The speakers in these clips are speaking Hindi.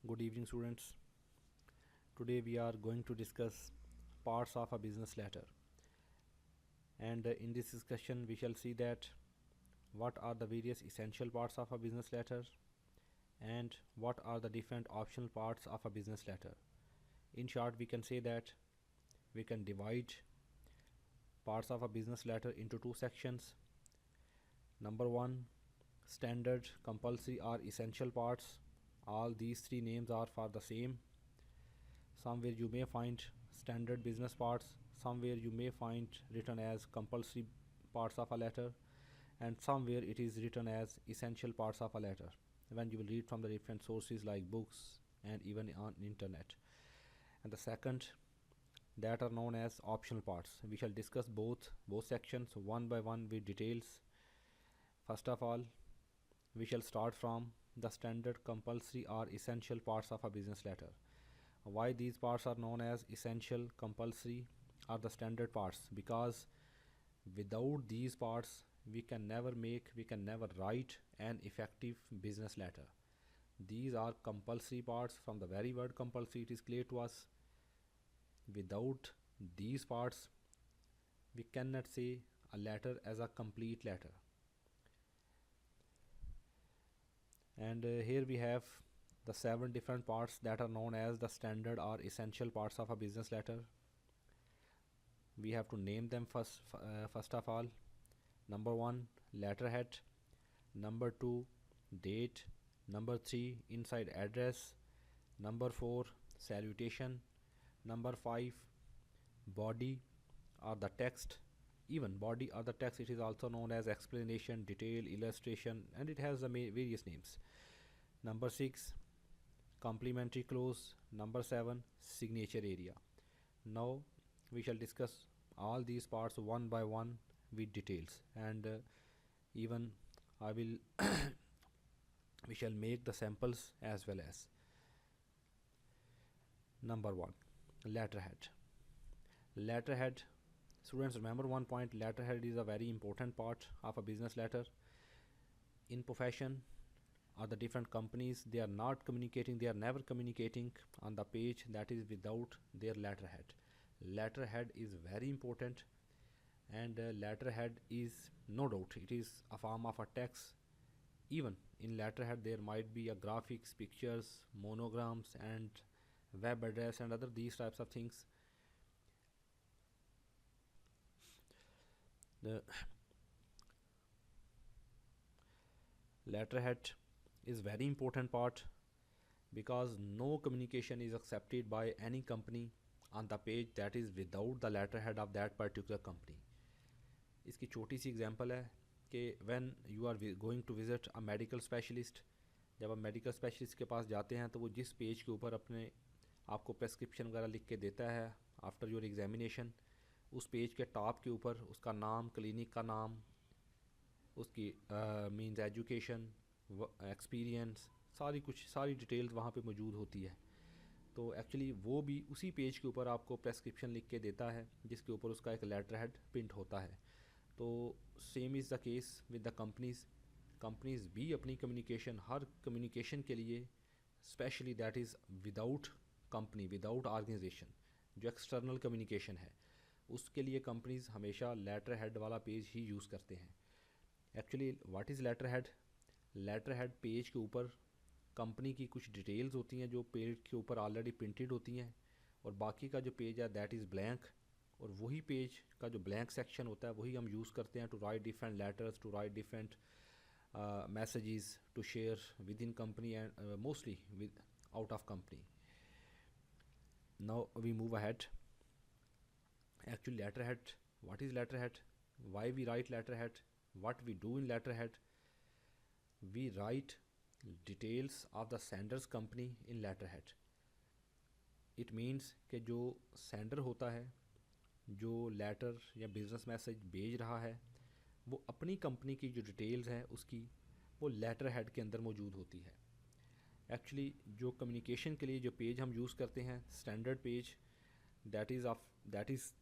Good evening, students. Today we are going to discuss parts of a business letter. And in this discussion, we shall see that what are the various essential parts of a business letter and what are the different optional parts of a business letter. In short, we can say that we can divide parts of a business letter into two sections. Number one, standard, compulsory, or essential parts. All these three names are for the same. Somewhere you may find standard business parts, somewhere you may find written as compulsory parts of a letter, and somewhere it is written as essential parts of a letter when you will read from the different sources like books and even on internet. And the second, that are known as optional parts. We shall discuss both sections one by one with details. First of all, we shall start from the standard, compulsory, or essential parts of a business letter. Why these parts are known as essential, compulsory, or the standard parts? Because without these parts we can never write an effective business letter. These are compulsory parts. From the very word compulsory, it is clear to us, without these parts we cannot say a letter as a complete letter. And here we have the seven different parts that are known as the standard or essential parts of a business letter. We have to name them first of all. Number one, letterhead. Number two, date. Number three, inside address. Number four, salutation. Number five, body or the text. Even body or the text, it is also known as explanation, detail, illustration, and it has the various names. Number six, complementary clause. Number seven, signature area. Now we shall discuss all these parts one by one with details, and even I will we shall make the samples as well as. Number one, letterhead. Letterhead, students, remember one point: letterhead is a very important part of a business letter. In profession or the different companies, they are not communicating, they are never communicating on the page that is without their letterhead. Letterhead is very important, and letterhead is, no doubt, it is a form of a text. Even in letterhead there might be a graphics, pictures, monograms, and web address and other these types of things. The letterhead is very important part, because no communication is accepted by any company on the page that is without the letterhead of that particular company. इसकी छोटी सी एग्जांपल है कि when you are going to visit a medical specialist, जब आप मेडिकल स्पेशलिस्ट के पास जाते हैं तो वो जिस पेज के ऊपर अपने आपको प्रेस्क्रिप्शन वगैरह लिख के देता है आफ्टर योर एग्जामिनेशन, उस पेज के टॉप के ऊपर उसका नाम, क्लिनिक का नाम, उसकी मींस एजुकेशन, एक्सपीरियंस, सारी डिटेल्स वहाँ पे मौजूद होती है. तो एक्चुअली वो भी उसी पेज के ऊपर आपको प्रेस्क्रिप्शन लिख के देता है जिसके ऊपर उसका एक लेटर हेड प्रिंट होता है. तो same is the case with the companies. Companies भी अपनी कम्युनिकेशन, हर कम्युनिकेशन के लिए specially that is without company, without organisation, जो एक्सटर्नल कम्युनिकेशन है, उसके लिए कंपनीज़ हमेशा लेटर हेड वाला पेज ही यूज़ करते हैं. Actually what is letter head? Letter head page के ऊपर कंपनी की कुछ डिटेल्स होती हैं जो पेज के ऊपर ऑलरेडी प्रिंटेड होती हैं, और बाकी का जो पेज है दैट इज़ ब्लैंक. और वही पेज का जो ब्लैंक सेक्शन होता है वही हम यूज़ करते हैं to write different letters, to write different messages to share within company and mostly with out of company. Now we move ahead. Actually, letterhead. What is letterhead? Why we write letterhead? What we do in letterhead? We write details of the sender's company in letterhead. It means कि जो sender होता है, जो लेटर या बिज़नेस मैसेज भेज रहा है, वो अपनी कंपनी की जो डिटेल्स हैं उसकी वो लेटर हेड के अंदर मौजूद होती है. एक्चुअली जो कम्युनिकेशन के लिए जो पेज हम यूज़ करते हैं, standard page, that is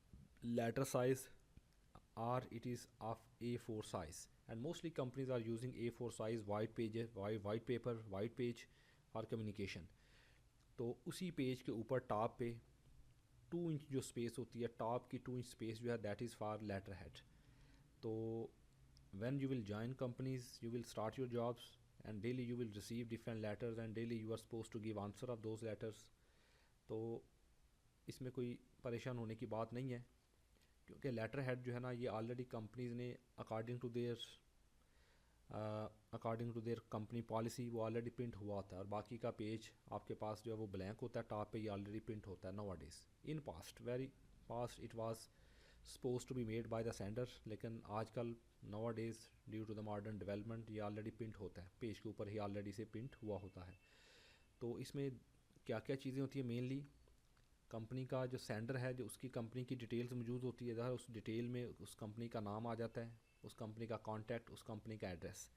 letter size or it is of A4 size, and mostly companies are using A4 size white paper, white page for communication. तो उसी पेज के ऊपर टॉप पे 2 इंच जो स्पेस होती है, टॉप की 2 इंच स्पेस जो है, that is for letter head. तो when you will join companies, you will start your jobs, and daily you will receive different letters, and daily you are supposed to give answer of those letters. तो इसमें कोई परेशान होने की बात नहीं है, क्योंकि लेटर हेड जो है ना, ये ऑलरेडी कंपनीज ने according to their company policy वो ऑलरेडी प्रिंट हुआ होता है, और बाकी का पेज आपके पास जो है वो ब्लैंक होता है, टॉप पे ये ऑलरेडी प्रिंट होता है. Now days, in past, very past, it was suppose to be made by the sender, लेकिन आजकल now days due to the modern development ये ऑलरेडी प्रिंट होता है, पेज के ऊपर ही ऑलरेडी से प्रिंट हुआ होता है. तो इसमें क्या क्या चीज़ें होती है, मेनली कंपनी का जो सेंडर है, जो उसकी कंपनी की डिटेल्स मौजूद होती है, उस डिटेल में उस कंपनी का नाम आ जाता है, उस कंपनी का कॉन्टैक्ट, उस कंपनी का एड्रेस.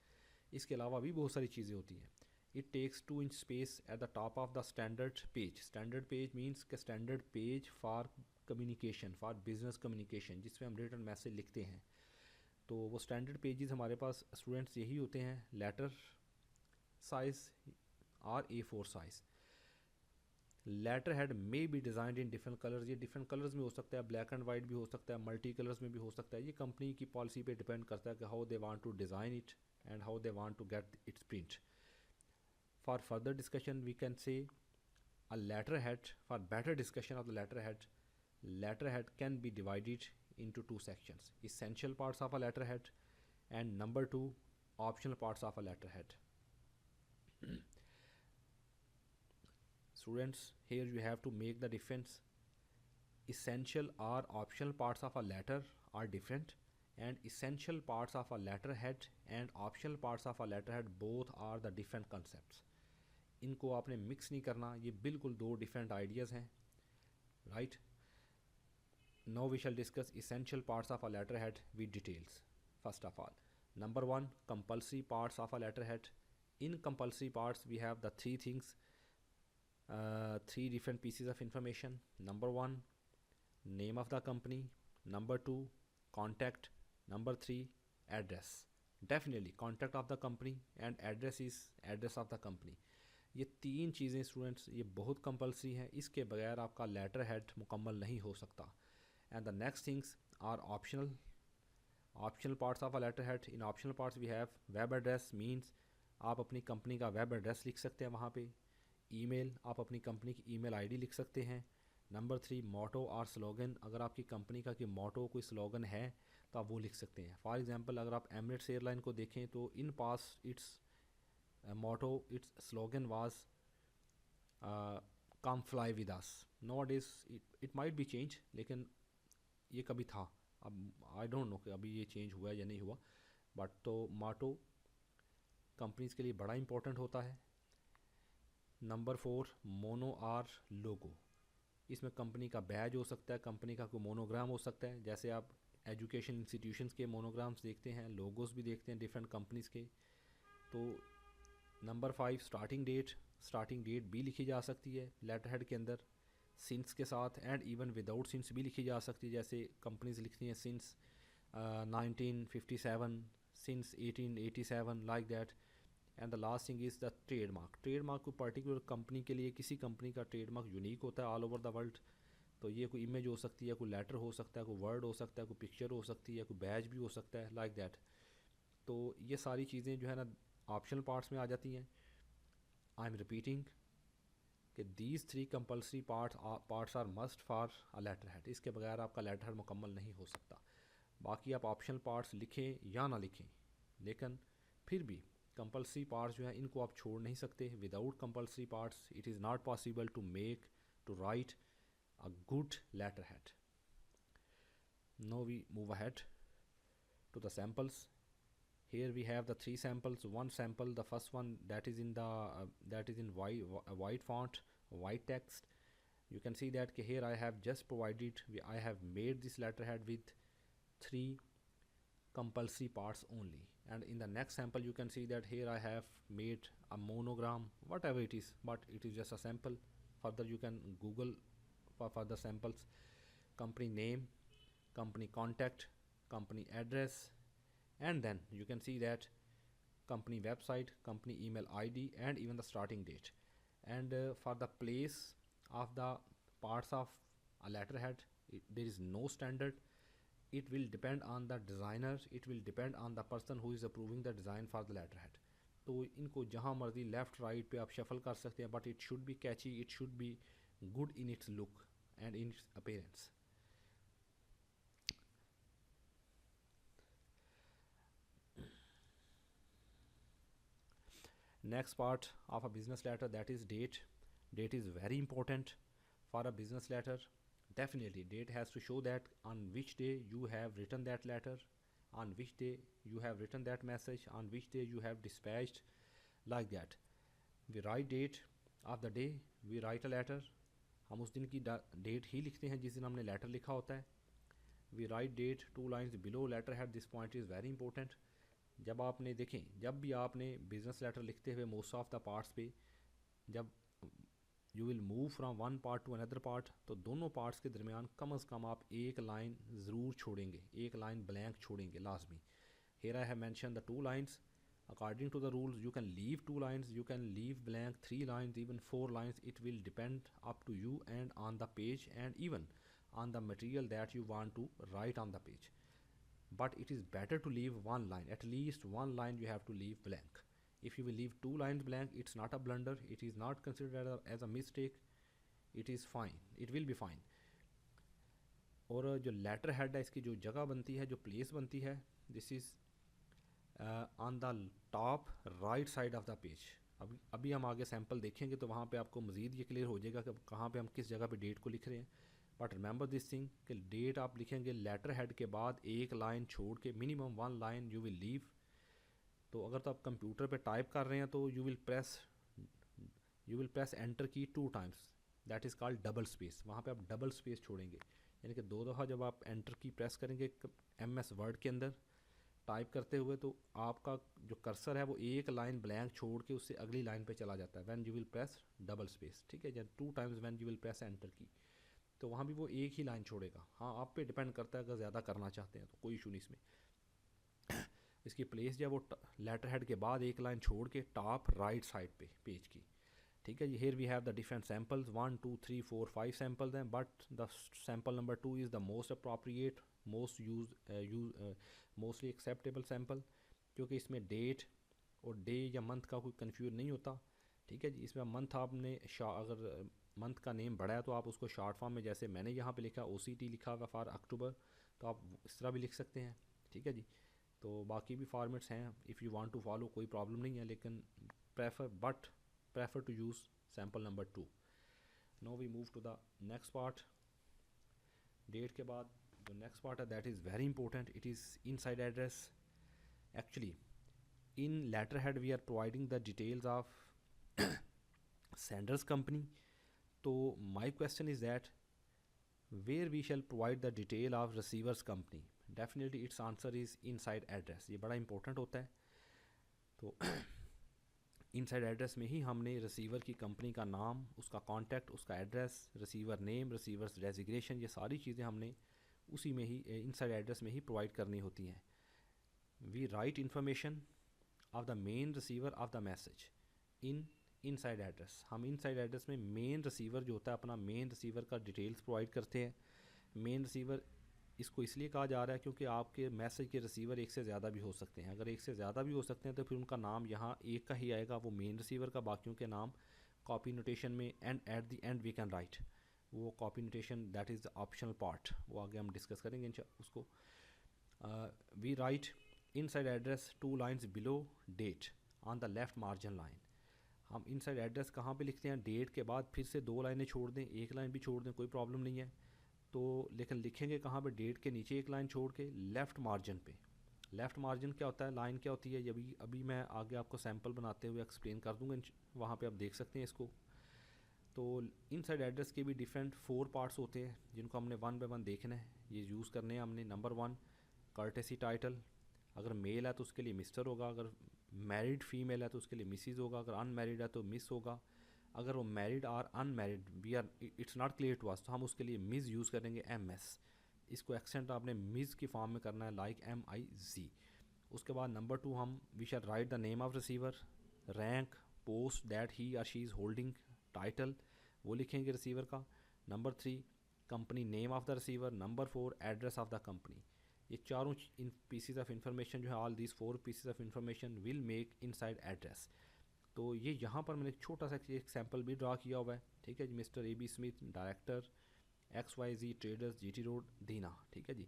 इसके अलावा भी बहुत सारी चीज़ें होती हैं. It takes 2 inch space at the top of the standard page. Standard page means के standard page for communication, for business communication, जिसमें हम रिटन मैसेज लिखते हैं. तो वो स्टैंडर्ड पेजेस हमारे पास स्टूडेंट्स यही होते हैं, लेटर साइज और A4 size. Letter head may be designed in different colours. ये डिफरेंट कलर्स में हो सकता है, ब्लैक एंड वाइट भी हो सकता है, मल्टी कलर्स में भी हो सकता है. ये कंपनी की पॉलिसी पे डिपेंड करता है कि how they want to design it and how they want to get its print. For further discussion we can say a letterhead. For better discussion of the letterhead can be divided into 2 sections: essential parts of a letterhead, and number 2, optional parts of a letterhead. Students, here you have to make the difference. Essential or optional parts of a letter are different, and essential parts of a letterhead and optional parts of a letterhead both are the different concepts. इनको आपने मिक्स नहीं करना, ये बिल्कुल 2 डिफरेंट आइडियाज़ हैं. Right, now we shall discuss essential parts of a letter head with details. First of all, number 1, compulsory parts of a letter head. In compulsory parts we have the 3 things, 3 different pieces of information. Number 1, name of the company. Number 2, contact. Number 3, address. Definitely contact of the company and address is address of the company. ये 3 चीज़ें स्टूडेंट्स ये बहुत कंपलसरी हैं, इसके बगैर आपका लेटर हेड मुकम्मल नहीं हो सकता. And the next things are optional parts of a letter head. In optional parts we have web address, means आप अपनी कंपनी का वेब एड्रेस लिख सकते हैं वहाँ पे. ईमेल, आप अपनी कंपनी की ईमेल आईडी लिख सकते हैं. नंबर 3, मोटो और स्लोगन. अगर आपकी कंपनी का कोई मोटो, कोई स्लोगन है तो आप वो लिख सकते हैं. फॉर एग्जांपल, अगर आप एमिरेट्स एयरलाइन को देखें तो इन पास it's motto, its slogan was come fly with us. Nowadays it might be changed, लेकिन ये कभी था, अब आई डोंट नो कि अभी ये चेंज हुआ है या नहीं हुआ. बट तो मोटो कंपनीज़ के लिए बड़ा इंपॉर्टेंट होता है. नंबर 4, मोनो आर लोगो. इसमें कंपनी का बैज हो सकता है, कंपनी का कोई मोनोग्राम हो सकता है. जैसे आप एजुकेशन इंस्टीट्यूशंस के मोनोग्राम्स देखते हैं, लोगोस भी देखते हैं डिफरेंट कंपनीज़ के. तो नंबर 5, स्टार्टिंग डेट भी लिखी जा सकती है लेटर हेड के अंदर, सिंस के साथ, एंड इवन विदाउट सिंस भी लिखी जा सकती है. जैसे कंपनीज लिखती हैं since 1957, since 1887, like that. And the last thing is the trademark को पर्टिकुलर कंपनी के लिए, किसी कंपनी का ट्रेडमार्क यूनिक होता है ऑल ओवर द वर्ल्ड. तो ये कोई इमेज हो सकती है, कोई लेटर हो सकता है, कोई वर्ड हो सकता है, कोई पिक्चर हो सकती है, कोई बैज भी हो सकता है, लाइक दैट. तो ये सारी चीज़ें जो है ना ऑप्शनल पार्ट्स में आ जाती हैं. आई एम रिपीटिंग कि these 3 compulsory parts are must for a letter head. इसके बगैर आपका लेटर हेड मुकम्मल नहीं हो सकता. बाकी आप ऑप्शनल पार्ट्स लिखें या ना लिखें, लेकिन फिर भी कंपल्सरी पार्ट्स जो हैं इनको आप छोड़ नहीं सकते. Without compulsory parts it is not possible to write a good letter head. Now we move ahead to the samples. Here we have the 3 samples. One sample, the first one, that is in white font, white text. You can see that here I have just provided, I have made this letterhead with 3 compulsory parts only. And in the next sample you can see that here I have made a monogram, whatever it is, but it is just a sample. Further you can Google for further samples. Company name, company contact, company address, and then you can see that company website, company email ID, and even the starting date. And for the place of the parts of a letterhead, there is no standard. It will depend on the designer, it will depend on the person who is approving the design for the letterhead. तो इनको जहाँ मर्जी लेफ़्ट राइट पे आप शफल कर सकते हैं, but it should be catchy, it should be good in its look and in its appearance. Next part of a business letter, that is date. Date is very important for a business letter. Definitely date has to show that on which day you have written that letter, on which day you have written that message, on which day you have dispatched, like that. We write date of the day we write a letter. हम उस दिन की डेट ही लिखते हैं जिस दिन हमने लेटर लिखा होता है. We write date 2 lines below letter head. This point is very important. जब आपने देखें, जब भी आपने बिजनेस लेटर लिखते हुए मोस्ट ऑफ द पार्ट्स पे, जब you will move from one part two another part, तो दोनों पार्ट्स के दरमियान कम अज़ कम आप एक लाइन ज़रूर छोड़ेंगे, एक लाइन ब्लैंक छोड़ेंगे लाजमी. Here I have mention the 2 lines. According to the rules, you can leave 2 lines, you can leave blank 3 lines, even 4 lines. It will depend up to you and on the page and even on the material that you want to write on the page. But it is better to leave 1 line, at least 1 line you have to leave blank. If you will leave 2 lines blank, it's not a blunder, it is not considered as a mistake, it is fine, it will be fine. और जो लेटर हेड है, इसकी जो जगह बनती है, जो प्लेस बनती है, this is on the top right side of the page. अभी हम आगे सैम्पल देखेंगे तो वहाँ पे आपको मज़ीद ये क्लियर हो जाएगा कि कहाँ पे हम किस जगह पे डेट को लिख रहे हैं. बट रिमेंबर दिस थिंग कि डेट आप लिखेंगे लेटर हेड के बाद एक लाइन छोड़ के, minimum 1 line you will leave. तो अगर तो आप कंप्यूटर पे टाइप कर रहे हैं तो यू विल प्रेस एंटर की 2 times. That is called double space. वहाँ पे आप डबल स्पेस छोड़ेंगे, यानी कि 2 दफ़ा जब आप एंटर की प्रेस करेंगे MS वर्ड के अंदर टाइप करते हुए, तो आपका जो कर्सर है वो एक लाइन ब्लैंक छोड़ के उससे अगली लाइन पे चला जाता है. When you will press double space, ठीक है, जब 2 times when you will press enter की, तो वहाँ भी वो एक ही लाइन छोड़ेगा. हाँ, आप पे डिपेंड करता है, अगर ज़्यादा करना चाहते हैं तो कोई इशू नहीं इसमें. इसकी प्लेस जो है वो लेटर हेड के बाद एक लाइन छोड़ के टॉप राइट साइड पे पेज की, ठीक है जी. Here we have the different samples, 1 2 3 4 5 samples हैं, but the sample number 2 is the most appropriate, mostly acceptable sample, क्योंकि इसमें डेट और डे या मंथ का कोई कन्फ्यूज नहीं होता, ठीक है जी. इसमें मंथ आपने अगर मंथ का नेम बड़ा है तो आप उसको शॉर्ट फॉर्म में, जैसे मैंने यहाँ पे लिखा OCT लिखा हुआ फॉर अक्टूबर, तो आप इस तरह भी लिख सकते हैं, ठीक है जी. तो बाकी भी फॉर्मेट्स हैं, if you want to follow कोई प्रॉब्लम नहीं है, लेकिन prefer to use sample number 2. Now we move to the next part. Date के बाद जो नेक्स्ट पार्ट है, that is very important. It is inside address. Actually in letterhead we are providing the details of sender's company. तो my question is that where we shall provide the detail of receiver's company. Definitely it's answer is inside address. ये बड़ा इंपॉर्टेंट होता है. तो इनसाइड एड्रेस में ही हमने रिसीवर की कंपनी का नाम, उसका कॉन्टैक्ट, उसका address, receiver name, receiver's designation, ये सारी चीज़ें हमने उसी में ही इनसाइड एड्रेस में ही प्रोवाइड करनी होती हैं. We write information of the main receiver of the message in inside address. हम इनसाइड एड्रेस में मेन रिसीवर जो होता है, अपना मेन रिसीवर का डिटेल्स प्रोवाइड करते हैं. मेन रिसीवर इसको इसलिए कहा जा रहा है क्योंकि आपके मैसेज के रिसीवर एक से ज़्यादा भी हो सकते हैं. अगर एक से ज़्यादा भी हो सकते हैं तो फिर उनका नाम यहाँ एक का ही आएगा, वो मेन रिसीवर का. बाकियों के नाम कॉपी नोटेशन में and at the end we can write. वो copy notation that is the optional part, वो आगे हम डिस्कस करेंगे उसको. We write inside address 2 lines below date on the left margin line. हम इनसाइड एड्रेस कहाँ पे लिखते हैं? डेट के बाद फिर से 2 लाइनें छोड़ दें, एक लाइन भी छोड़ दें, कोई प्रॉब्लम नहीं है. तो लेकिन लिखेंगे कहाँ पे? डेट के नीचे एक लाइन छोड़ के लेफ़्ट मार्जिन पे. लेफ़्ट मार्जिन क्या होता है, लाइन क्या होती है, ये अभी मैं आगे आपको सैम्पल बनाते हुए एक्सप्लेन कर दूँगा, वहाँ पे आप देख सकते हैं इसको. तो इनसाइड एड्रेस के भी डिफरेंट 4 पार्ट्स होते हैं जिनको हमने 1 बाय 1 देखना है. ये यूज़ करने हैं हमने. Number 1 courtesy title. अगर मेल है तो उसके लिए मिस्टर होगा, अगर मैरिड फीमेल है तो उसके लिए मिसिज़ होगा, अगर अनमैरिड है तो मिस होगा. अगर वो मैरिड और unmarried we are it's not clear to us, तो हम उसके लिए मिस यूज़ करेंगे MS. इसको एक्सेंट आपने मिस की फॉर्म में करना है, लाइक MIZ. उसके बाद नंबर 2 हम we shall write the name of receiver, rank, post that he और शी इज़ होल्डिंग टाइटल वो लिखेंगे रिसीवर का, number 3 company name of the receiver, number 4 address of the company. ये चारों इन पीसीज ऑफ इंफॉर्मेशन जो है, all these 4 pieces of information will make inside address. तो ये यहाँ पर मैंने एक छोटा सा एक सैम्पल भी ड्रा किया हुआ है, ठीक है जी। Mister A B Smith, director XYZ traders, GT road, Dina, ठीक है जी।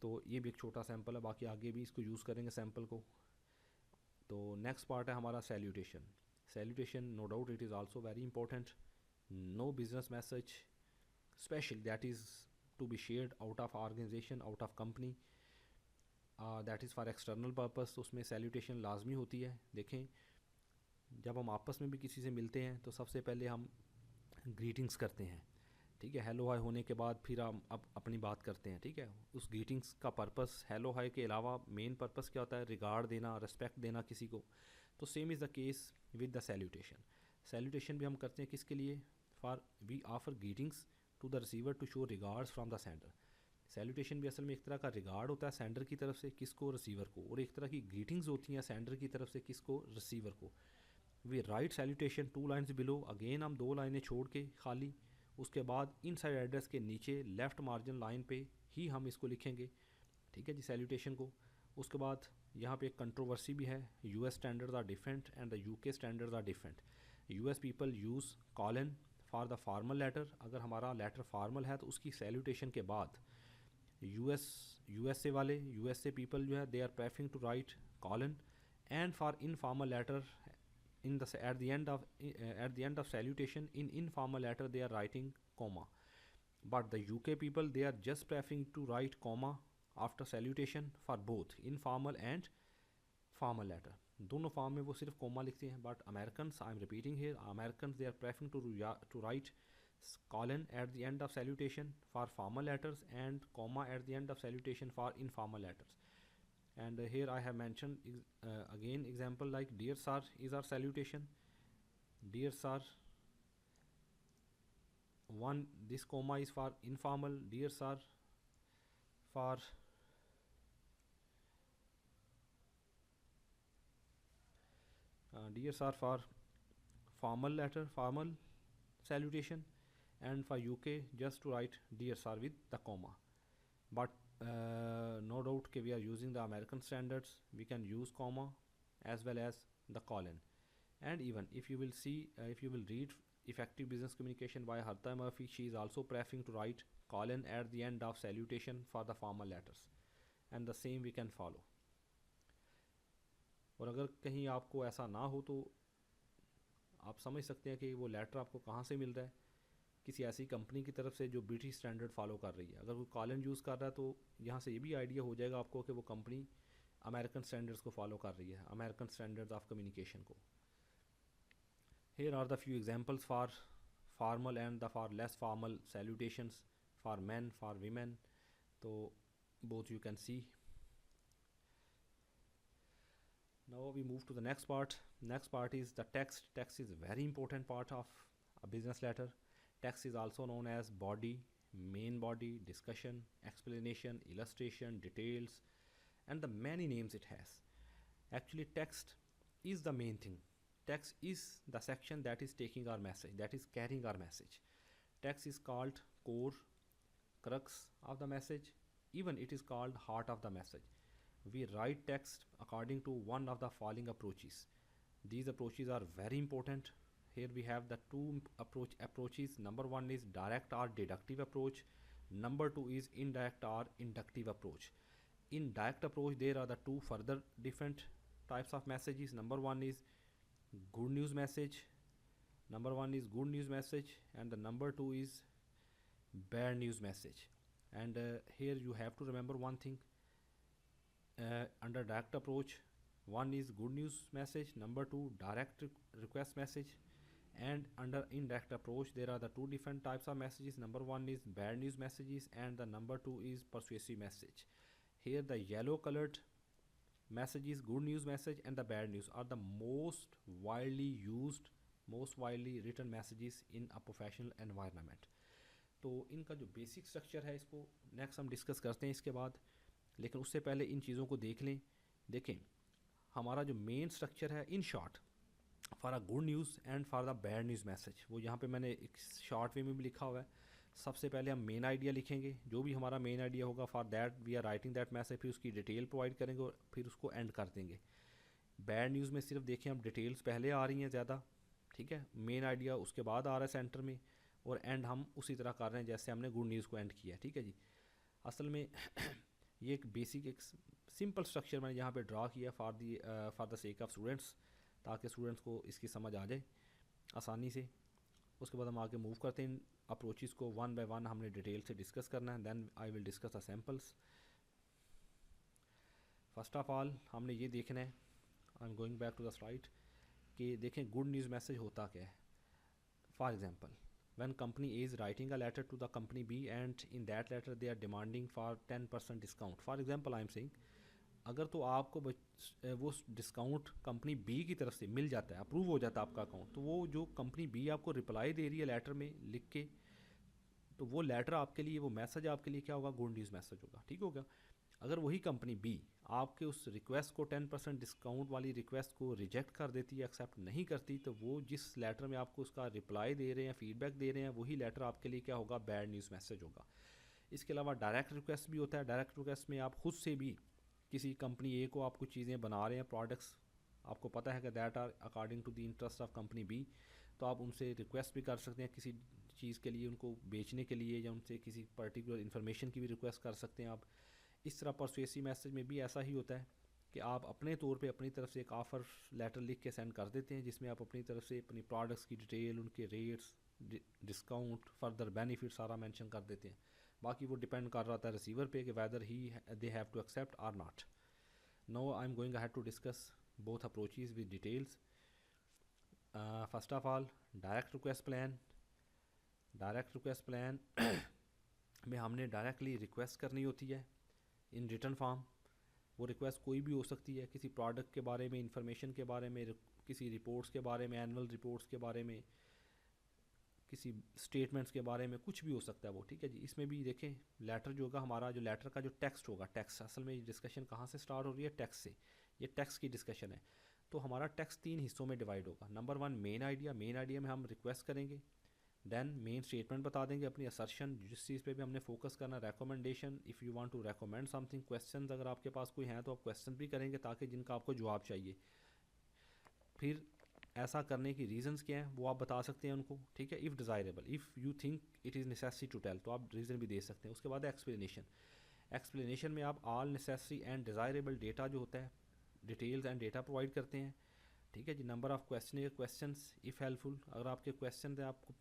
तो ये भी एक छोटा सैम्पल है, बाकी आगे भी इसको यूज़ करेंगे सैम्पल को। तो नेक्स्ट पार्ट है हमारा salutation. Salutation no doubt it is also very important. No business message special that is to be shared out of organisation, out of company, that is for external purpose, तो उसमें सैल्यूटेशन लाजमी होती है। देखें, जब हम आपस में भी किसी से मिलते हैं तो सबसे पहले हम ग्रीटिंग्स करते हैं, ठीक है। हेलो हाय होने के बाद फिर हम अब अपनी बात करते हैं, ठीक है। उस ग्रीटिंग्स का पर्पस, हेलो हाय के अलावा मेन पर्पस क्या होता है? रिगार्ड देना, रिस्पेक्ट देना किसी को। तो same is the case with the salutation. Salutation भी हम करते हैं किसके लिए? For we offer greetings to the receiver to show regards from the sender. Salutation भी असल में एक तरह का रिगार्ड होता है सेंडर की तरफ से किसको? रिसीवर को। और एक तरह की ग्रीटिंग्स होती हैं सेंडर की तरफ से किसको? रिसीवर को। We write salutation 2 lines below, again हम 2 लाइनें छोड़ के खाली, उसके बाद इनसाइड एड्रेस के नीचे लेफ़्ट मार्जिन लाइन पे ही हम इसको लिखेंगे, ठीक है जी, सैल्यूटेशन को। उसके बाद यहाँ पे एक कंट्रोवर्सी भी है, US standards are different and the UK standards are different. US people use colon for the formal letter. अगर हमारा लेटर फॉर्मल है तो उसकी सैल्यूटेशन के बाद USA वाले, USA पीपल जो है they are preferring to write colon, and for informal letter in the at the end of salutation in informal letter they are writing comma, but the UK people they are just preferring to write comma after salutation for both informal and formal letter। दोनों फॉर्म में वो सिर्फ कॉमा लिखते हैं, but Americans, I am repeating here, Americans they are preferring to write colon at the end of salutation for formal letters and comma at the end of salutation for informal letters। And here I have mentioned again example like dear sir is our salutation, dear sir, one this comma is for informal, dear sir for dear sir for formal letter, formal salutation, and for UK just to write dear sir with the comma, but no doubt कि we are using the American standards, we can use comma as well as the colon। And even if you will see, if you will read Effective Business Communication by Harta Murphy, she is also preferring to write colon at the end of salutation for the formal letters, and the same we can follow। और अगर कहीं आपको ऐसा ना हो तो आप समझ सकते हैं कि वो लेटर आपको कहाँ से मिल रहा है, किसी ऐसी कंपनी की तरफ से जो ब्रिटिश स्टैंडर्ड फॉलो कर रही है। अगर कोई कॉलन यूज़ कर रहा है तो यहाँ से ये भी आइडिया हो जाएगा आपको कि वो कंपनी अमेरिकन स्टैंडर्ड्स को फॉलो कर रही है, अमेरिकन स्टैंडर्ड्स ऑफ कम्युनिकेशन को। Here are the few examples for formal and the for less formal salutations for man, for women, तो both you can see. Now we move to the next part. Next part is the text. Text is a very important part of a business letter. Text is also known as body, main body, discussion, explanation, illustration, details, and the many names it has. Actually, text is the main thing. Text is the section that is taking our message, that is carrying our message. Text is called core, crux of the message. Even it is called heart of the message. We write text according to one of the following approaches. These approaches are very important. Here we have the two approaches. Number one is direct or deductive approach. Number two is indirect or inductive approach. In direct approach, there are the two further different types of messages. Number one is good news message. And the number two is bad news message. And here you have to remember one thing. Under direct approach, one is good news message, number two direct request message, and under indirect approach there are the two different types of messages. Number one is bad news messages and the number two is persuasive message. Here the yellow colored messages, good news message and the bad news, are the most widely used, most widely written messages in a professional environment। तो इनका जो बेसिक स्ट्रक्चर है इसको नेक्स्ट हम डिस्कस करते हैं इसके बाद, लेकिन उससे पहले इन चीज़ों को देख लें। देखें हमारा जो मेन स्ट्रक्चर है, in short for a good news and for the bad news message. वो यहाँ पे मैंने एक शॉर्ट वे में भी लिखा हुआ है। सबसे पहले हम मेन आइडिया लिखेंगे, जो भी हमारा मेन आइडिया होगा, for that we are writing that message, फिर उसकी डिटेल प्रोवाइड करेंगे और फिर उसको एंड कर देंगे। बैड न्यूज़ में सिर्फ देखें हम डिटेल्स पहले आ रही हैं ज़्यादा, ठीक है, मेन आइडिया उसके बाद आ रहा है सेंटर में, और एंड हम उसी तरह कर रहे हैं जैसे हमने गुड न्यूज़ को एंड किया, ठीक है जी। असल में ये एक बेसिक एक सिंपल स्ट्रक्चर मैंने यहाँ पे ड्रा किया for the sake of students, ताकि स्टूडेंट्स को इसकी समझ आ जाए आसानी से। उसके बाद हम आगे मूव करते हैं, अप्रोचेस को वन बाय वन हमने डिटेल से डिस्कस करना है। Then I will discuss the samples. First of all हमने ये देखना है, I am going back to the slide, कि देखें गुड न्यूज़ मैसेज होता क्या है। For example, when company A is writing a letter to the company B and in that letter they are demanding for 10% discount, for example I am saying, अगर तो आपको वो डिस्काउंट कंपनी बी की तरफ से मिल जाता है, अप्रूव हो जाता है आपका अकाउंट, तो वो जो कंपनी बी आपको रिप्लाई दे रही है लेटर में लिख के, तो वो लेटर आपके लिए, वो मैसेज आपके लिए क्या होगा, गुड न्यूज़ मैसेज होगा, ठीक होगा। अगर वही कंपनी बी आपके उस रिक्वेस्ट को 10% डिस्काउंट वाली रिक्वेस्ट को रिजेक्ट कर देती है, एक्सेप्ट नहीं करती, तो वो जिस लेटर में आपको उसका रिप्लाई दे रहे हैं, फीडबैक दे रहे हैं, वही लेटर आपके लिए क्या होगा, बैड न्यूज़ मैसेज होगा। इसके अलावा डायरेक्ट रिक्वेस्ट भी होता है। डायरेक्ट रिक्वेस्ट में आप खुद से भी किसी कंपनी ए को आप कुछ चीज़ें बना रहे हैं, प्रोडक्ट्स आपको पता है कि that are according to the interest of company B, तो आप उनसे रिक्वेस्ट भी कर सकते हैं किसी चीज़ के लिए, उनको बेचने के लिए, या उनसे किसी पर्टिकुलर इन्फॉर्मेशन की भी रिक्वेस्ट कर सकते हैं आप। इस तरह परसुएसिव मैसेज में भी ऐसा ही होता है कि आप अपने तौर पे अपनी तरफ से एक ऑफ़र लेटर लिख के सेंड कर देते हैं, जिसमें आप अपनी तरफ से अपनी प्रोडक्ट्स की डिटेल, उनके रेट्स, डिस्काउंट, फर्दर बेनिफिट सारा मेंशन कर देते हैं। बाकी वो डिपेंड कर रहा था रिसीवर पे कि whether he they have to accept और not. Now I am going ahead to discuss both approaches with details. First of all, direct request plan. Direct request plan में हमने डायरेक्टली रिक्वेस्ट करनी होती है इन रिटर्न फॉर्म। वो रिक्वेस्ट कोई भी हो सकती है, किसी प्रोडक्ट के बारे में, इंफॉर्मेशन के बारे में, किसी रिपोर्ट्स के बारे में, एनुअल रिपोर्ट्स के बारे में, किसी स्टेटमेंट्स के बारे में, कुछ भी हो सकता है वो, ठीक है जी। इसमें भी देखें लेटर जो होगा हमारा, जो लेटर का जो टेक्स्ट होगा, टेक्स्ट असल में ये डिस्कशन कहाँ से स्टार्ट हो रही है, टेक्स्ट से। ये टेक्स्ट की डिस्कशन है। तो हमारा टेक्स्ट 3 हिस्सों में डिवाइड होगा। Number 1 main idea. Main idea में हम रिक्वेस्ट करेंगे, देन मेन स्टेटमेंट बता देंगे, अपनी असर्शन, जिस चीज़ पे भी हमने फोकस करना, recommendation, if you want to recommend something, questions अगर आपके पास कोई हैं तो आप क्वेश्चन भी करेंगे ताकि जिनका आपको जवाब चाहिए। फिर ऐसा करने की रीजंस क्या हैं वो आप बता सकते हैं उनको, ठीक है। If desirable, if you think it is necessary to tell, तो आप रीज़न भी दे सकते हैं। उसके बाद एक्सप्लेनेशन। एक्सप्लेनेशन में आप all necessary and desirable data जो होता है, डिटेल्स एंड डेटा प्रोवाइड करते हैं, ठीक है जी। Number of questions if helpful, अगर आपके क्वेश्चन हैं, आपको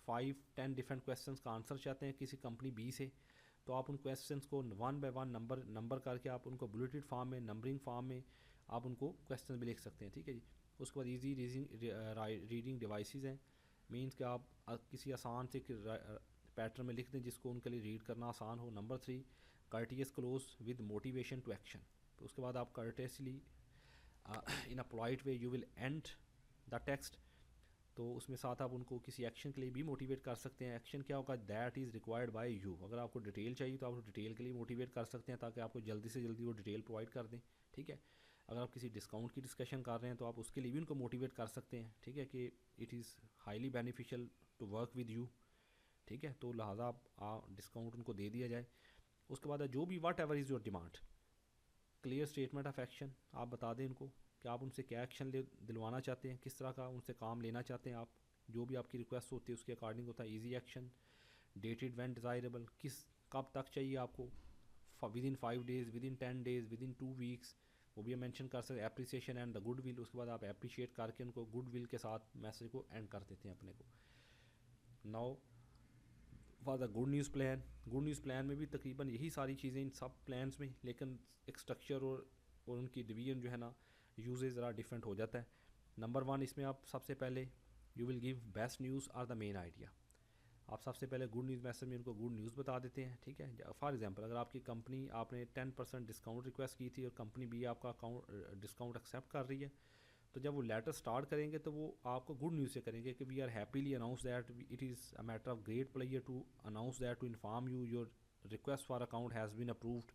5-10 डिफरेंट क्वेश्चंस का आंसर चाहते हैं किसी कंपनी बी से, तो आप उन क्वेश्चंस को वन बाय वन नंबर करके आप उनको बुलेटेड फॉर्म में, नंबरिंग फॉर्म में आप उनको क्वेश्चन भी लिख सकते हैं, ठीक है जी। उसके बाद ईजी रीडिंग डिवाइसेस हैं, मीन्स कि आप किसी आसान से पैटर्न में लिख दें जिसको उनके लिए रीड करना आसान हो। Number 3 courteous close with motivation to action, तो उसके बाद आप courteously in a polite way you will end the text, तो उसमें साथ आप उनको किसी एक्शन के लिए भी मोटिवेट कर सकते हैं। एक्शन क्या होगा, that is required by you. अगर आपको डिटेल चाहिए तो आप डिटेल के लिए मोटिवेट कर सकते हैं ताकि आपको जल्दी से जल्दी वो डिटेल प्रोवाइड कर दें, ठीक है। अगर आप किसी डिस्काउंट की डिस्कशन कर रहे हैं तो आप उसके लिए भी उनको मोटिवेट कर सकते हैं, ठीक है, कि it is highly beneficial to work with you, ठीक है। तो लिहाजा आप डिस्काउंट उनको दे दिया जाए। उसके बाद जो भी what ever is your demand, clear statement of action, आप बता दें उनको कि आप उनसे क्या एक्शन दिलवाना चाहते हैं, किस तरह का उनसे काम लेना चाहते हैं आप। जो भी आपकी रिक्वेस्ट होती है उसके अकॉर्डिंग होता है। Easy action, dated when desirable, किस कब तक चाहिए आपको, with in 5 days, with in 10 days, with in 2 weeks, वो भी मेंशन कर सकते हैं। Appreciation and the good will, उसके बाद आप अप्रिशिएट करके उनको गुड विल के साथ मैसेज को एंड कर देते हैं अपने को। Now for the good news plan. Good news plan में भी तकरीबन यही सारी चीज़ें इन सब प्लान्स में, लेकिन एक स्ट्रक्चर और उनकी डिवीजन जो है ना, यूजेज ज़रा डिफरेंट हो जाता है। नंबर 1 इसमें आप सबसे पहले you will give best news or the main idea. आप सबसे पहले गुड न्यूज़ मैसेज में उनको गुड न्यूज़ बता देते हैं, ठीक है। फॉर एग्जांपल, अगर आपकी कंपनी, आपने 10% डिस्काउंट रिक्वेस्ट की थी और कंपनी बी आपका अकाउंट डिस्काउंट एक्सेप्ट कर रही है, तो जब वो लेटर स्टार्ट करेंगे तो वो आपको गुड न्यूज़ से करेंगे कि we are happily announce that it is a matter of great pleasure to announce that to inform you your request for account has been approved.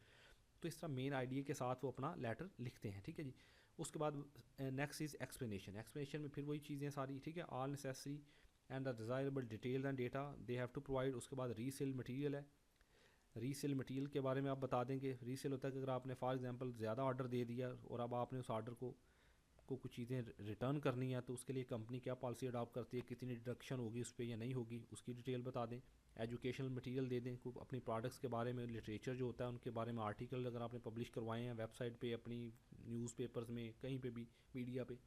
तो इस तरह मेन आइडिया के साथ वो अपना लेटर लिखते हैं, ठीक है जी। उसके बाद नेक्स्ट इज़ एक्सप्लेनेशन। एक्सप्लेनेशन में फिर वही चीज़ें सारी, ठीक है, all necessary and the desirable detail and data they have to provide. उसके बाद रीसेल मटेरियल है, रीसेल मटेरियल के बारे में आप बता देंगे। रीसेल होता है कि अगर आपने फॉर एग्जांपल ज़्यादा ऑर्डर दे दिया और अब आपने उस ऑर्डर को कुछ चीज़ें रिटर्न करनी है, तो उसके लिए कंपनी क्या पॉलिसी अडॉप्ट करती है, कितनी डिडक्शन होगी उस पर या नहीं होगी, उसकी डिटेल बता दें। एजुकेशनल मटेरियल दे दें, कुछ अपनी प्रोडक्ट्स के बारे में, लिटरेचर जो होता है उनके बारे में आर्टिकल अगर आपने पब्लिश करवाए हैं वेबसाइट पे, अपनी न्यूज़पेपर्स में, कहीं पे भी, मीडिया पे।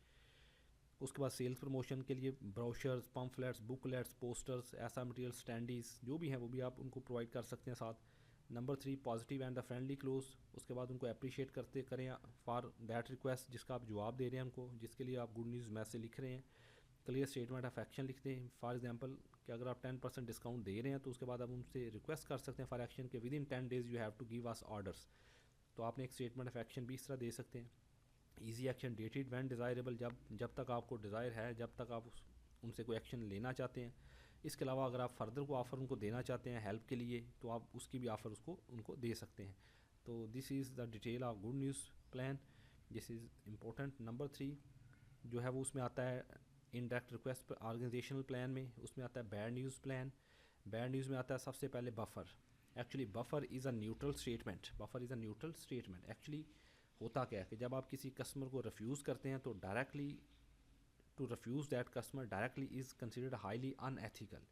उसके बाद सेल्स प्रमोशन के लिए ब्रोशर्स, पम्फलेट्स, बुकलेट्स, पोस्टर्स, ऐसा मटेरियल, स्टैंडीज जो भी हैं वो भी आप उनको प्रोवाइड कर सकते हैं साथ। Number 3 positive and the friendly close. उसके बाद उनको अप्रिशिएट करते करें फॉर दैट रिक्वेस्ट जिसका आप जवाब दे रहे हैं उनको, जिसके लिए आप गुड न्यूज़ मैसेज लिख रहे हैं। क्लियर स्टेटमेंट ऑफ एक्शन लिख दें। फॉर एग्जांपल कि अगर आप 10% डिस्काउंट दे रहे हैं तो उसके बाद आप उनसे रिक्वेस्ट कर सकते हैं फॉर एक्शन के within 10 days you have to give us orders. तो आपने एक स्टेटमेंट ऑफ एक्शन भी इस तरह दे सकते हैं। Easy action dated when desirable, जब तक आपको डिज़ायर है, जब तक आप उनसे कोई एक्शन लेना चाहते हैं। इसके अलावा अगर आप फर्दर को ऑफ़र उनको देना चाहते हैं हेल्प के लिए, तो आप उसकी भी ऑफ़र उनको दे सकते हैं। तो this is the detail of good news plan, this is important. Number 3 जो है वो उसमें आता है इनडायरेक्ट रिक्वेस्ट ऑर्गेनाइजेशनल प्लान में, उसमें आता है bad news plan. Bad news में आता है सबसे पहले buffer. Actually buffer is a neutral statement, buffer is a neutral statement. Actually होता क्या है कि जब आप किसी कस्टमर को रिफ्यूज़ करते हैं तो directly to refuse that customer directly is considered highly unethical,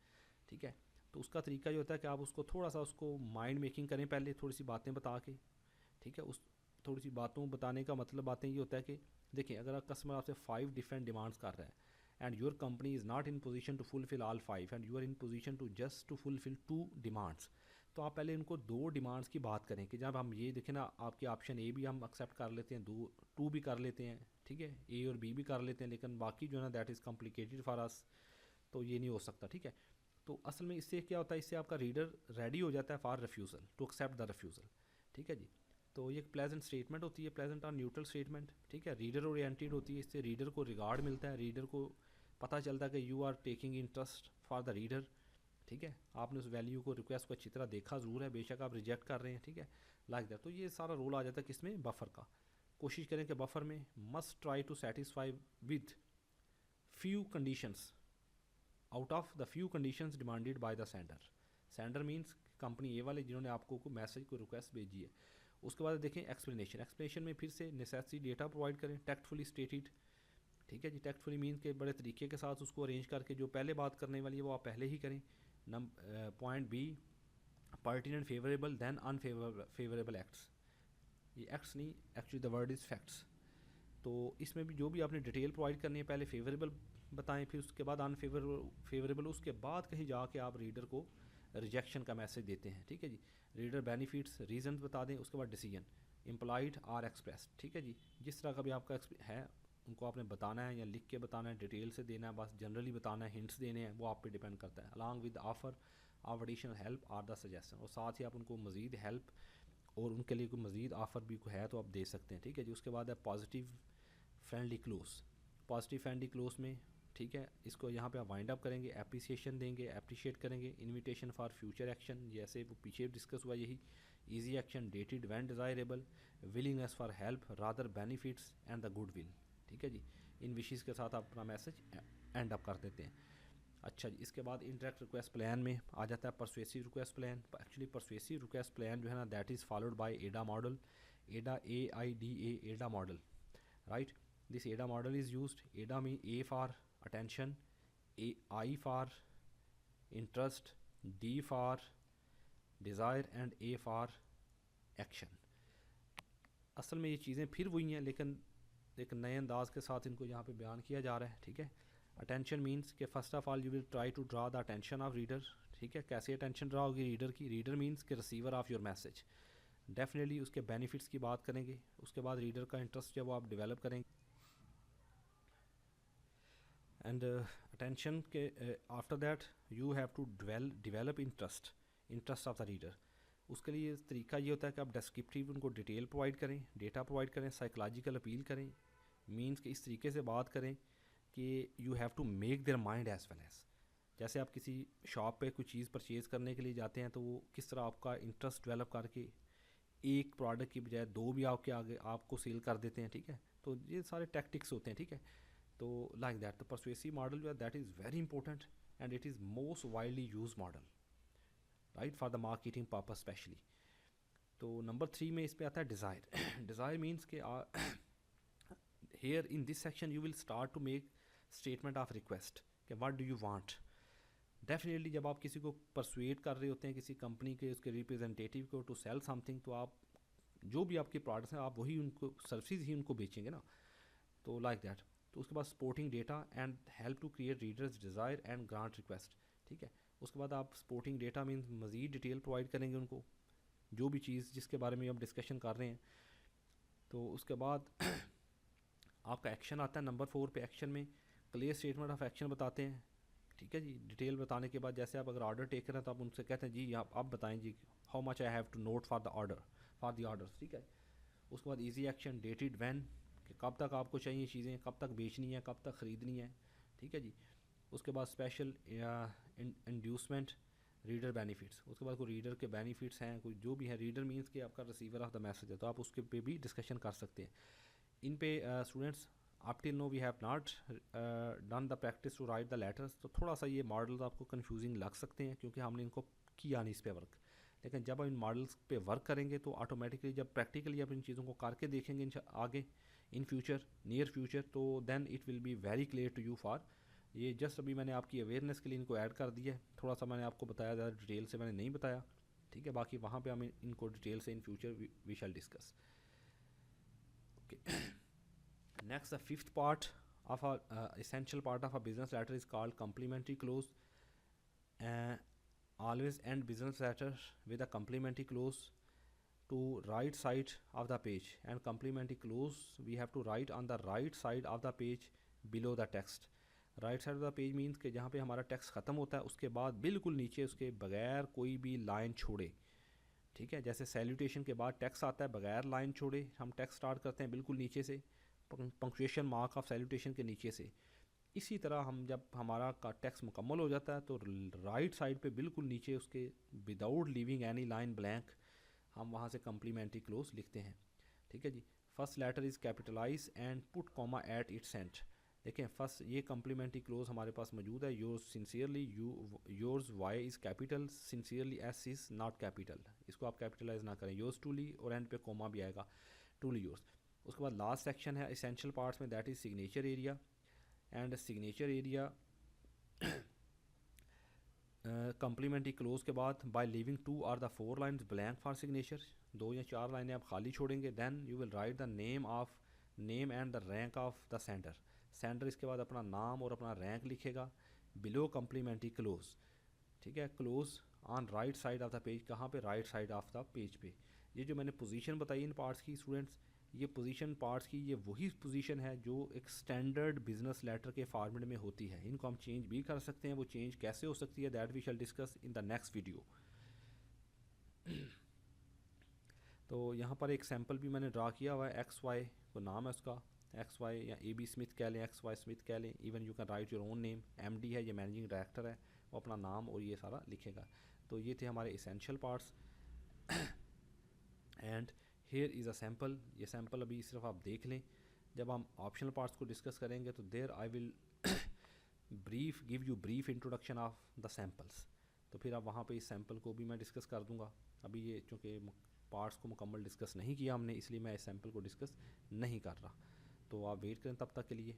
ठीक है। तो उसका तरीका ये होता है कि आप उसको थोड़ा सा उसको माइंड मेकिंग करें, पहले थोड़ी सी बातें बता के, ठीक है। उस थोड़ी सी बातों बताने का मतलब बातें ये होता है कि देखिए अगर कस्टमर आपसे 5 डिफरेंट डिमांड्स कर रहा है and your company is not in position to fulfil all 5 and you are in position to just to fulfil 2 demands, तो आप पहले इनको 2 डिमांड्स की बात करें कि जब हम ये देखें ना, आपके ऑप्शन ए भी हम एक्सेप्ट कर लेते हैं, 2 भी कर लेते हैं, ठीक है, ए और बी भी कर लेते हैं, लेकिन बाकी जो है ना that is complicated for us, तो ये नहीं हो सकता, ठीक है। तो असल में इससे क्या होता है, इससे आपका रीडर रेडी हो जाता है for refusal, to accept the refusal, ठीक है जी। तो ये प्लेजेंट स्टेटमेंट होती है, प्लेजेंट और न्यूट्रल स्टेटमेंट, ठीक है, रीडर ओरिएंटेड होती है। इससे रीडर को रिगार्ड मिलता है, रीडर को पता चलता है कि you are taking interest for the reader, ठीक है। आपने उस वैल्यू को, रिक्वेस्ट को अच्छी तरह देखा ज़रूर है, बेशक आप रिजेक्ट कर रहे हैं, ठीक है, लाइक दैट। तो ये सारा रोल आ जाता है किसमें, बफर का। कोशिश करें कि बफर में must try to satisfy with few conditions out of the few conditions demanded by the sender. Sender means company A वाले जिन्होंने आपको को मैसेज को रिक्वेस्ट भेजी है। उसके बाद देखें एक्सप्लेनेशन। एक्सप्लेनेशन में फिर से नेसेसरी डेटा प्रोवाइड करें, टैक्टफुली स्टेटेड, ठीक है जी। टैक्टफुली मीन के बड़े तरीके के साथ उसको अरेंज करके जो पहले बात करने वाली है वो आप पहले ही करें। Point be pertinent favourable than unfavourable acts. ये एक्ट्स नहीं, actually the word is facts. तो इसमें भी जो भी आपने डिटेल प्रोवाइड करनी है, पहले फेवरेबल बताएं, फिर उसके बाद अनफेवरेबल, उसके बाद कहीं जाके आप रीडर को रिजेक्शन का मैसेज देते हैं, ठीक है जी। रीडर बेनिफिट्स रीजन बता दें, उसके बाद डिसीजन इम्प्लाइड आर एक्सप्रेस, ठीक है जी। जिस तरह का भी आपका है उनको आपने बताना है या लिख के बताना है, डिटेल से देना है, बस जनरली बताना है, हिंट्स देने हैं, वो आप पे डिपेंड करता है। Along with offer of additional help or the suggestion, और साथ ही आप उनको मज़ीद हेल्प और उनके लिए कोई मज़ीद ऑफ़र भी है तो आप दे सकते हैं, ठीक है जी। उसके बाद है positive friendly close. Positive friendly close में, ठीक है, इसको यहाँ पे आप वाइंड अप करेंगे, एप्रिसिएशन देंगे, अप्रिशिएट करेंगे, इनविटेशन फॉर फ्यूचर एक्शन, जैसे वो पीछे डिस्कस हुआ यही, easy action dated when desirable, willingness for help rather benefits and the good will, ठीक है जी। इन विशेज़ के साथ आप अपना मैसेज एंड अप कर देते हैं। अच्छा जी, इसके बाद इंटरेक्ट रिक्वेस्ट प्लान में आ जाता है persuasive request plan. Actually persuasive request plan जो है ना दैट इज़ फॉलोड बाय एडा मॉडल, एडा AIDA, एडा मॉडल, राइट। दिस एडा मॉडल इज़ यूज्ड, एडा mean A for attention, I for interest, D for desire and A for action. असल में ये चीज़ें फिर वही हैं, लेकिन एक नए अंदाज के साथ इनको यहाँ पे बयान किया जा रहा है, ठीक है। अटेंशन मीन्स कि first of all you will try to draw the attention of reader, ठीक है। कैसे अटेंशन ड्रा होगी रीडर की, रीडर मीन्स के receiver of your message. Definitely उसके बेनिफिट्स की बात करेंगे, उसके बाद रीडर का इंटरेस्ट जब वो आप डेवलप करेंगे, एंड अटेंशन के after that you have to develop interest of the reader. उसके लिए तरीका ये होता है कि आप डिस्क्रिप्टिव उनको डिटेल प्रोवाइड करें, डेटा प्रोवाइड करें, साइकोलॉजिकल अपील करें, मीन्स कि इस तरीके से बात करें कि you have to make their mind as well as. जैसे आप किसी शॉप पे कुछ चीज़ परचेज़ करने के लिए जाते हैं तो वो किस तरह आपका इंटरेस्ट डेवलप करके एक प्रोडक्ट की बजाय 2 भी आपके आगे आपको सेल कर देते हैं, ठीक है। तो ये सारे टैक्टिक्स होते हैं, ठीक है। तो लाइक दैट तो परसुएसिव मॉडल जो है that is very important and it is most widely use model, right, for the marketing purpose specially. तो नंबर 3 में इस पे आता है डिज़ायर। डिज़ायर मीन्स के here in this section you will start to make statement of request कि what do you want। Definitely जब आप किसी को परसुएट कर रहे होते हैं, किसी कंपनी के उसके रिप्रेजेंटेटिव को टू सेल समथिंग, तो आप जो भी आपके प्रोडक्ट्स हैं आप वही उनको सर्विसेज ही उनको बेचेंगे ना, तो लाइक दैट। तो उसके बाद supporting data and help to create reader's desire and grant request, ठीक है। उसके बाद आप सपोर्टिंग डेटा मीन्स मज़ीद डिटेल प्रोवाइड करेंगे उनको, जो भी चीज़ जिसके बारे में आप डिस्कशन कर रहे हैं। तो उसके बाद आपका एक्शन आता है नंबर 4 पे। एक्शन में क्लियर स्टेटमेंट ऑफ एक्शन बताते हैं, ठीक है जी। डिटेल बताने के बाद जैसे आप अगर ऑर्डर टेक करें तो आप उनसे कहते हैं जी आप बताएं जी how much I have to note for the order for the orders, ठीक है। उसके बाद इजी एक्शन डेटेड व्हेन, कि कब तक आपको चाहिए चीज़ें, कब तक बेचनी है, कब तक ख़रीदनी है, ठीक है जी। उसके बाद स्पेशल इंड्यूसमेंट रीडर बेनिफिट्स, उसके बाद कोई रीडर के बेनिफिट्स हैं, कोई जो भी है। रीडर मीन्स कि आपका रिसीवर ऑफ द मैसेज है, तो आप उसके पे भी डिस्कशन कर सकते हैं। इन पे students up till now we have not done the practice to write the letters, तो थोड़ा सा ये मॉडल्स आपको कन्फ्यूजिंग लग सकते हैं क्योंकि हमने इनको किया नहीं इस पे वर्क। लेकिन जब आप इन मॉडल्स पे वर्क करेंगे तो ऑटोमेटिकली जब प्रैक्टिकली आप इन चीज़ों को करके देखेंगे आगे इन फ्यूचर नियर फ्यूचर, तो then it will be very clear to you for. ये जस्ट अभी मैंने आपकी अवेयरनेस के लिए इनको ऐड कर दिया है, थोड़ा सा मैंने आपको बताया, ज़्यादा डिटेल से मैंने नहीं बताया, ठीक है। बाकी वहाँ पे हम इनको डिटेल से in future we shall discuss. Next, the fifth part of a essential part of a business letter is called complementary clause. Always end business letter with a complementary clause to right side of the page, and complementary clause we have to write on the right side of the page below the text. Right side of the page means कि जहाँ पे हमारा टेक्स्ट ख़त्म होता है उसके बाद बिल्कुल नीचे उसके बगैर कोई भी लाइन छोड़े, ठीक है। जैसे सैल्यूटेशन के बाद टेक्स्ट आता है बगैर लाइन छोड़े, हम टेक्स्ट स्टार्ट करते हैं बिल्कुल नीचे से, पंक्चुएशन मार्क ऑफ सैल्यूटेशन के नीचे से। इसी तरह हम जब हमारा का टेक्स्ट मुकम्मल हो जाता है तो राइट साइड पे बिल्कुल नीचे उसके without leaving any line blank हम वहाँ से कम्प्लीमेंट्री क्लोज लिखते हैं, ठीक है जी। First letter is capitalize and put comma at its end. देखें फर्स्ट ये कम्प्लीमेंट्री क्लोज हमारे पास मौजूद है। Yours sincerely yours Y is capital, sincerely S is not capital, इसको आप कैपिटलाइज ना करें। योर्स टूली और एंड पे कॉमा भी आएगा, टूली योर्स। उसके बाद लास्ट सेक्शन है एसेंशियल पार्ट्स में, that is signature area. And signature area complimentary close के बाद बाय लीविंग 2 और द 4 लाइन्स ब्लैंक फॉर सिग्नेचर, 2 या 4 लाइनें आप खाली छोड़ेंगे। Then you will write the name and the rank of the sender. Sender इसके बाद अपना नाम और अपना रैंक लिखेगा बिलो कम्प्लीमेंट्री क्लोज, ठीक है। Close on right side of the page, कहाँ पे, right side of the page पे। ये जो मैंने पोजीशन बताई इन पार्ट्स की स्टूडेंट्स, ये पोजीशन पार्ट्स की ये वही पोजीशन है जो एक स्टैंडर्ड बिजनेस लेटर के फॉर्मेट में होती है। इनको हम चेंज भी कर सकते हैं, वो चेंज कैसे हो सकती है that we shall discuss in the next video. तो यहाँ पर एक सैम्पल भी मैंने ड्रा किया हुआ है, एक्स वाई को नाम है उसका, एक्स वाई या ए बी स्मिथ कह लें, एक्स वाई स्मिथ कह लें, even you can write your own name. M D है, ये मैनेजिंग डायरेक्टर है, वो अपना नाम और ये सारा लिखेगा। तो ये थे हमारे essential parts. And here is a sample, ये सैम्पल अभी सिर्फ आप देख लें। जब हम ऑप्शनल पार्ट्स को डिस्कस करेंगे तो there I will give you brief introduction of the samples, तो फिर अब वहाँ पे इस सैम्पल को भी मैं डिस्कस कर दूँगा। अभी ये चूँकि पार्ट्स को मुकम्मल डिस्कस नहीं किया हमने, इसलिए मैं इस सैम्पल को डिस्कस नहीं कर रहा। तो आप वेट करें तब तक के लिए।